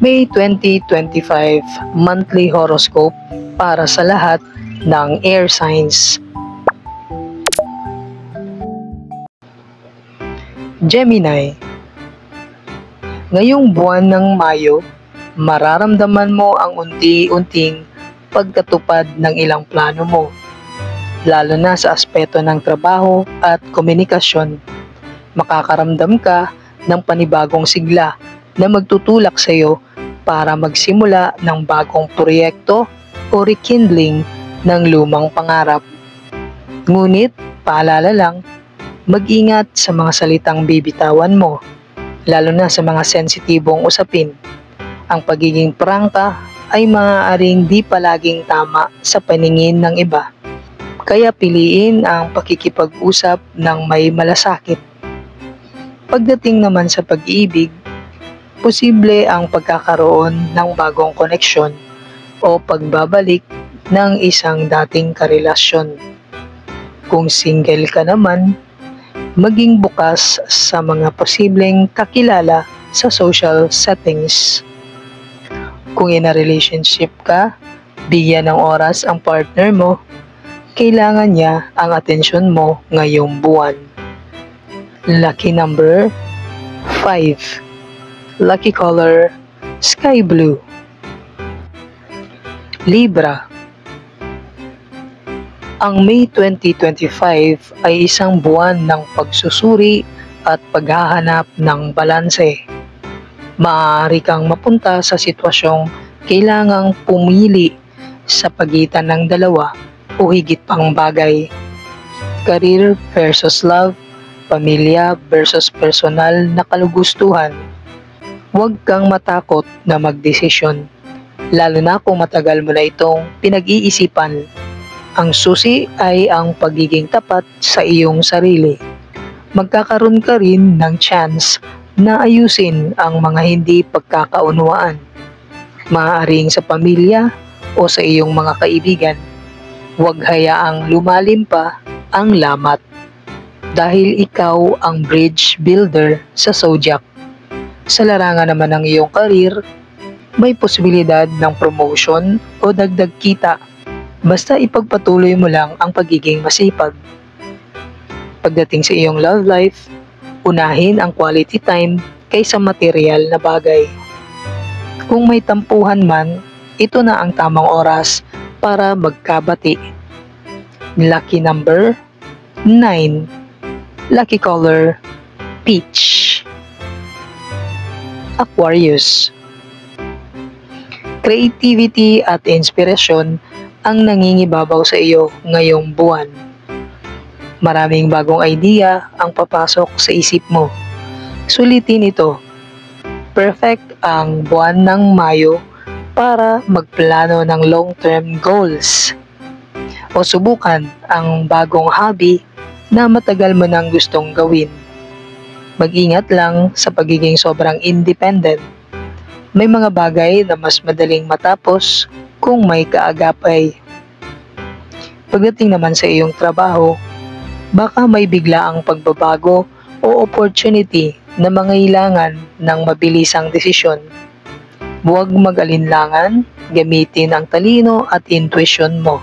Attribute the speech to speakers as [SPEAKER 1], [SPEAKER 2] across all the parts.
[SPEAKER 1] May 2025 monthly horoscope para sa lahat ng air signs. Gemini. Ngayong buwan ng Mayo, mararamdaman mo ang unti-unting pagkatupad ng ilang plano mo, lalo na sa aspeto ng trabaho at komunikasyon. Makakaramdam ka ng panibagong sigla na magtutulak sa iyo para magsimula ng bagong proyekto o rekindling ng lumang pangarap. Ngunit, paalala lang, mag-ingat sa mga salitang bibitawan mo, lalo na sa mga sensitibong usapin. Ang pagiging prangka ay maaaring di palaging tama sa paningin ng iba. Kaya piliin ang pakikipag-usap ng may malasakit. Pagdating naman sa pag-ibig, posible ang pagkakaroon ng bagong koneksyon o pagbabalik ng isang dating karelasyon. Kung single ka naman, maging bukas sa mga posibleng kakilala sa social settings. Kung in a relationship ka, bigyan ng oras ang partner mo. Kailangan niya ang atensyon mo ngayong buwan. Lucky number 5. Lucky color, sky blue. Libra. Ang May 2025 ay isang buwan ng pagsusuri at paghahanap ng balanse. Maaari kang mapunta sa sitwasyong kailangang pumili sa pagitan ng dalawa o higit pang bagay. Career versus love, pamilya versus personal na kalugustuhan. Huwag kang matakot na magdesisyon, lalo na kung matagal mo na itong pinag-iisipan. Ang susi ay ang pagiging tapat sa iyong sarili. Magkakaroon ka rin ng chance na ayusin ang mga hindi pagkakaunawaan, maaaring sa pamilya o sa iyong mga kaibigan. Huwag hayaang lumalim pa ang lamat, dahil ikaw ang bridge builder sa zodiac. Sa larangan naman ng iyong karir, may posibilidad ng promotion o dagdag kita. Basta ipagpatuloy mo lang ang pagiging masipag. Pagdating sa iyong love life, unahin ang quality time kaysa material na bagay. Kung may tampuhan man, ito na ang tamang oras para magkabati. Lucky number 9. Lucky color, peach. Aquarius. Creativity at inspirasyon ang nangingibabaw sa iyo ngayong buwan. Maraming bagong idea ang papasok sa isip mo. Sulitin ito. Perfect ang buwan ng Mayo para magplano ng long-term goals o subukan ang bagong hobby na matagal mo nang gustong gawin. Mag-ingat lang sa pagiging sobrang independent. May mga bagay na mas madaling matapos kung may kaagapay. Pagdating naman sa iyong trabaho, baka may biglaang pagbabago o opportunity na mangailangan ng mabilisang desisyon. Huwag mag-alinlangan, gamitin ang talino at intuition mo.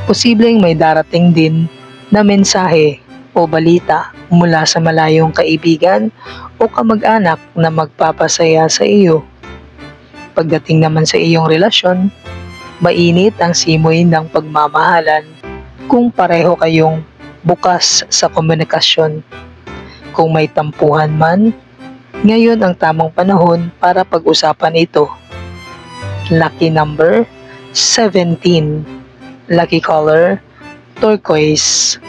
[SPEAKER 1] Posibleng may darating din na mensahe o balita mula sa malayong kaibigan o kamag-anak na magpapasaya sa iyo. Pagdating naman sa iyong relasyon, mainit ang simoy ng pagmamahalan kung pareho kayong bukas sa komunikasyon. Kung may tampuhan man, ngayon ang tamang panahon para pag-usapan ito. Lucky number 17. Lucky color, turquoise.